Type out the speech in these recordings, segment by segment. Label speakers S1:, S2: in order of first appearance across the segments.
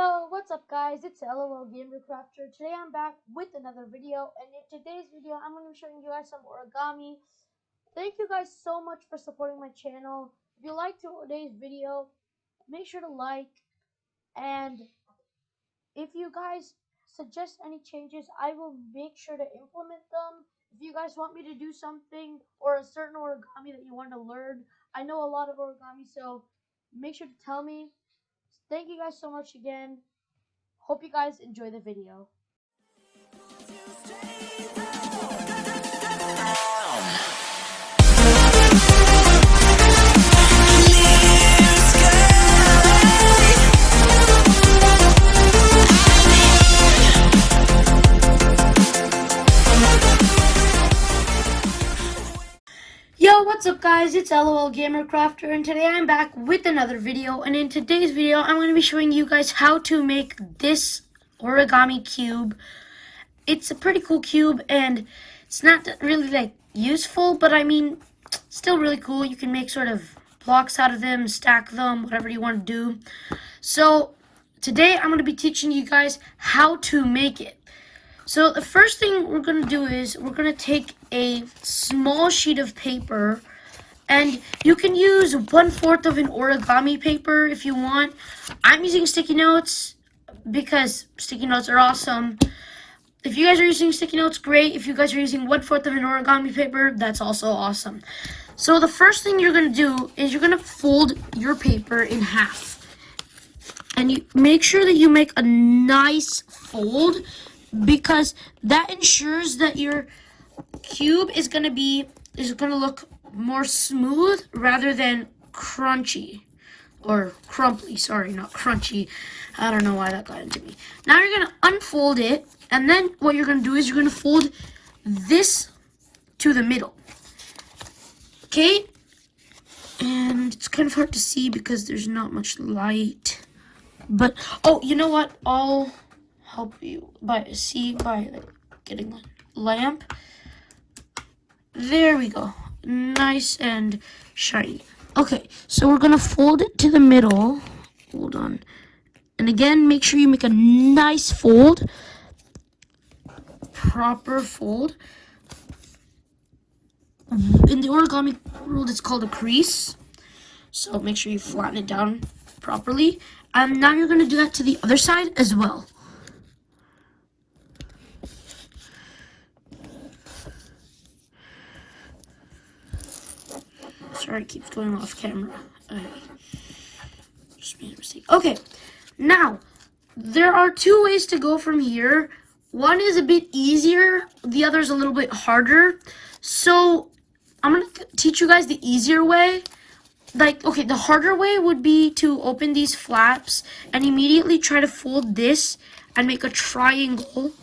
S1: Yo, what's up guys? It's LOL Gamer Crafter. Today I'm back with another video, and in today's video I'm going to be showing you guys some origami. Thank you guys so much for supporting my channel. If you liked today's video, make sure to like, and if you guys suggest any changes, I will make sure to implement them. If you guys want me to do something or a certain origami that you want to learn, I know a lot of origami, so make sure to tell me. Thank you guys so much again. Hope you guys enjoy the video. Yo, what's up guys? It's LOL Gamer Crafter, and today I'm back with another video. And in today's video, I'm going to be showing you guys how to make this origami cube. It's a pretty cool cube, and it's not really like useful, but I mean, still really cool. You can make sort of blocks out of them, stack them, whatever you want to do. So today I'm going to be teaching you guys how to make it. So the first thing we're going to do is we're going to take a small sheet of paper, and you can use 1/4 of an origami paper if you want. I'm using sticky notes because sticky notes are awesome. If you guys are using sticky notes, great. If you guys are using 1/4 of an origami paper, that's also awesome. So the first thing you're going to do is you're going to fold your paper in half. And you make sure that you make a nice fold, because that ensures that your cube is going to look more smooth rather than crunchy or crumply. Sorry, not crunchy. I don't know why that got into me. Now you're going to unfold it, and then what you're going to do is you're going to fold this to the middle. Okay? And it's kind of hard to see because there's not much light. But oh, you know what? I'll help you by getting a lamp. There we go. Nice and shiny. Okay, so we're gonna fold it to the middle. Hold on. And again, make sure you make a nice fold. Proper fold. In the origami world, it's called a crease. So make sure you flatten it down properly. And now you're gonna do that to the other side as well. Sorry, it keeps going off camera. I just made a mistake. Okay, now, there are two ways to go from here. One is a bit easier, the other is a little bit harder. So, I'm going to teach you guys the easier way. Okay, the harder way would be to open these flaps and immediately try to fold this and make a triangle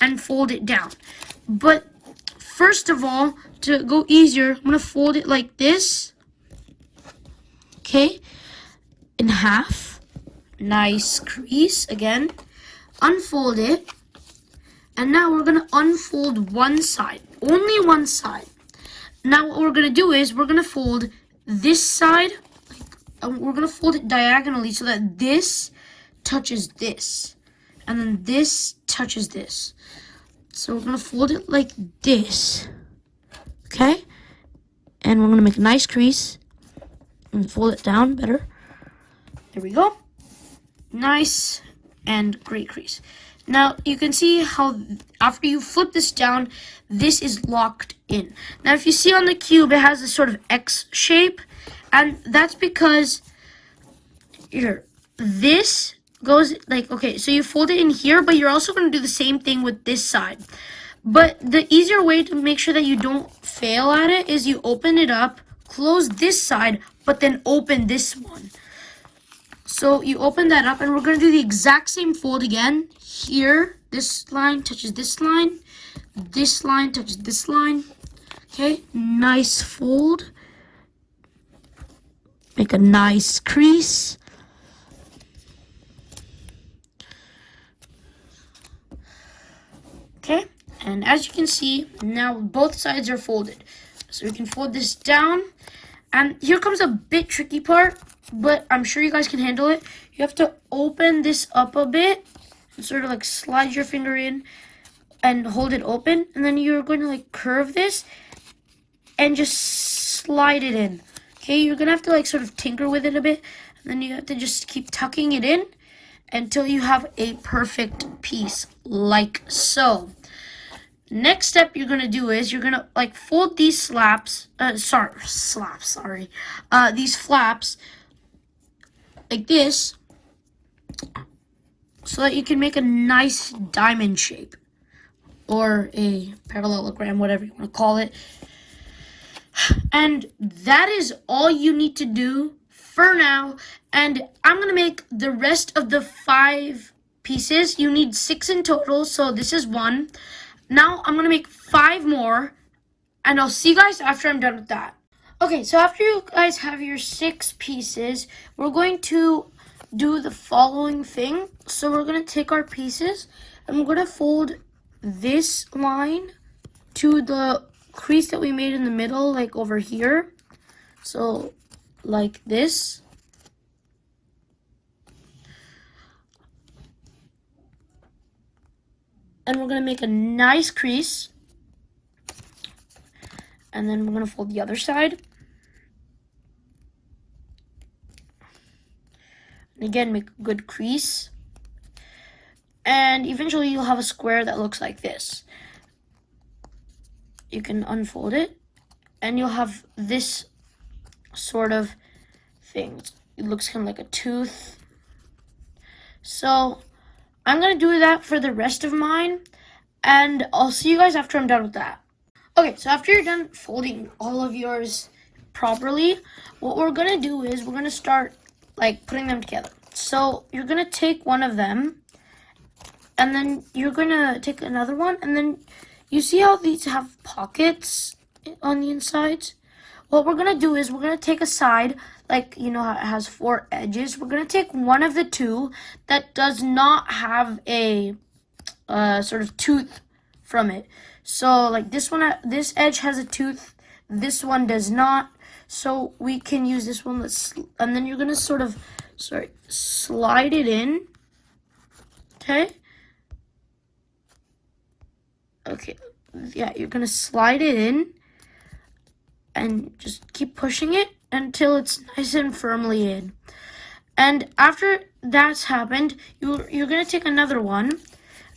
S1: and fold it down. But first of all, to go easier, I'm going to fold it like this. Okay, in half. Nice crease again. Unfold it. And now we're going to unfold one side. Only one side. Now what we're going to do is we're going to fold this side. We're going to fold it diagonally so that this touches this. And then this touches this. So we're going to fold it like this. Okay? And we're going to make a nice crease. And fold it down better. There we go. Nice and great crease. Now, you can see how after you flip this down, this is locked in. Now, if you see on the cube, it has this sort of X shape. And that's because this goes okay, so you fold it in here, but you're also going to do the same thing with this side. But the easier way to make sure that you don't fail at it is you open it up, close this side, but then open this one. So you open that up, and we're going to do the exact same fold again. Here, this line touches this line. This line touches this line. Okay, nice fold. Make a nice crease. Okay, and as you can see, now both sides are folded. So we can fold this down. And here comes a bit tricky part. but I'm sure you guys can handle it. You have to open this up a bit and sort of like slide your finger in and hold it open, and then you're going to like curve this and just slide it in. Okay, you're gonna have to like sort of tinker with it a bit, and then you have to just keep tucking it in until you have a perfect piece like so. Next step you're gonna do is you're gonna like fold these these flaps like this, so that you can make a nice diamond shape or a parallelogram, whatever you want to call it. And that is all you need to do for now. And I'm going to make the rest of the 5 pieces. You need 6 in total, so this is 1. Now I'm going to make 5 more, and I'll see you guys after I'm done with that. Okay, so after you guys have your 6 pieces, we're going to do the following thing. So we're going to take our pieces, and we're going to fold this line to the crease that we made in the middle, like over here. So like this. And we're going to make a nice crease. And then we're going to fold the other side. And again, make a good crease. And eventually you'll have a square that looks like this. You can unfold it, and you'll have this sort of thing. It looks kind of like a tooth. So I'm going to do that for the rest of mine, and I'll see you guys after I'm done with that. Okay, so after you're done folding all of yours properly, what we're going to do is we're going to start like putting them together. So you're going to take one of them, and then you're going to take another one, and then you see how these have pockets on the insides? What we're going to do is we're going to take a side, like, you know how it has 4 edges. We're going to take one of the 2 that does not have a sort of tooth from it. So, like this one, this edge has a tooth. This one does not. So we can use this one. And then you're going to sort of, slide it in. Okay? Okay, yeah, you're gonna slide it in and just keep pushing it until it's nice and firmly in. And after that's happened, you're gonna take another one,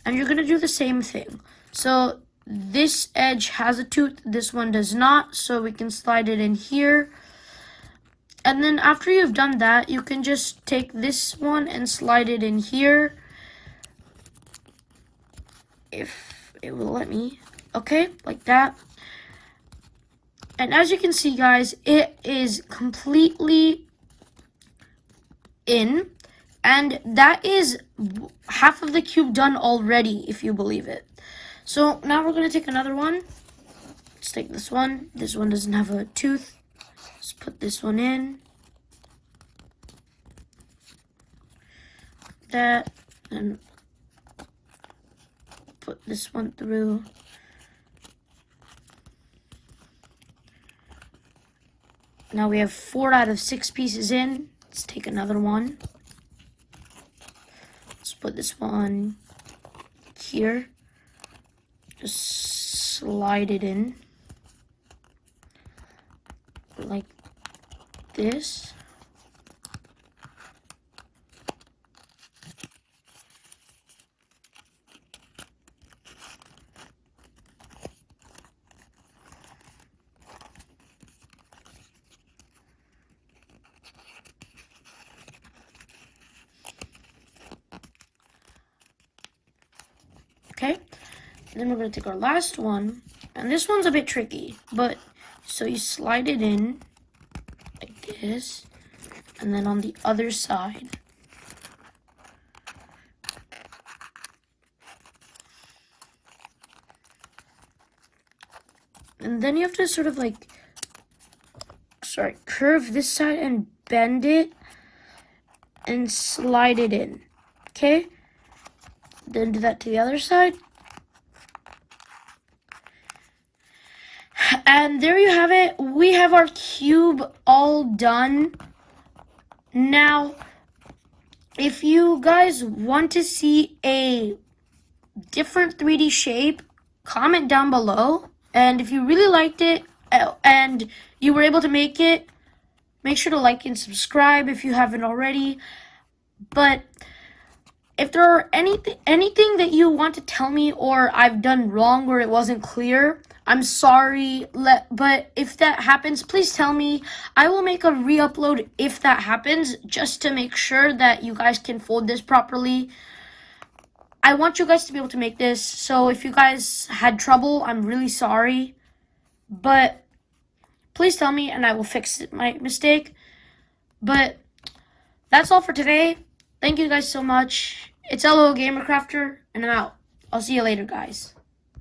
S1: and you're gonna do the same thing. So this edge has a tooth, this one does not, so we can slide it in here. And then after you've done that, you can just take this one and slide it in here, if it will let me. Okay, like that. And as you can see, guys, it is completely in, and that is half of the cube done already, if you believe it. So now we're going to take another one. Let's take this one. This one doesn't have a tooth. Let's put this one in. That, and put this one through. Now we have 4 out of 6 pieces in. Let's take another one. Let's put this one here. Just slide it in like this. Okay, and then we're going to take our last one, and this one's a bit tricky, but so you slide it in like this, and then on the other side, and then you have to sort of like, curve this side and bend it and slide it in. Okay, then do that to the other side. And there you have it. We have our cube all done. Now, if you guys want to see a different 3D shape, comment down below. And if you really liked it and you were able to make it, make sure to like and subscribe if you haven't already. But if there are anything that you want to tell me or I've done wrong or it wasn't clear, I'm sorry. But if that happens, please tell me. I will make a re-upload if that happens, just to make sure that you guys can fold this properly. I want you guys to be able to make this, so if you guys had trouble, I'm really sorry. But please tell me and I will fix my mistake. But that's all for today. Thank you guys so much. It's LOL Gamer Crafter, and I'm out. I'll see you later, guys.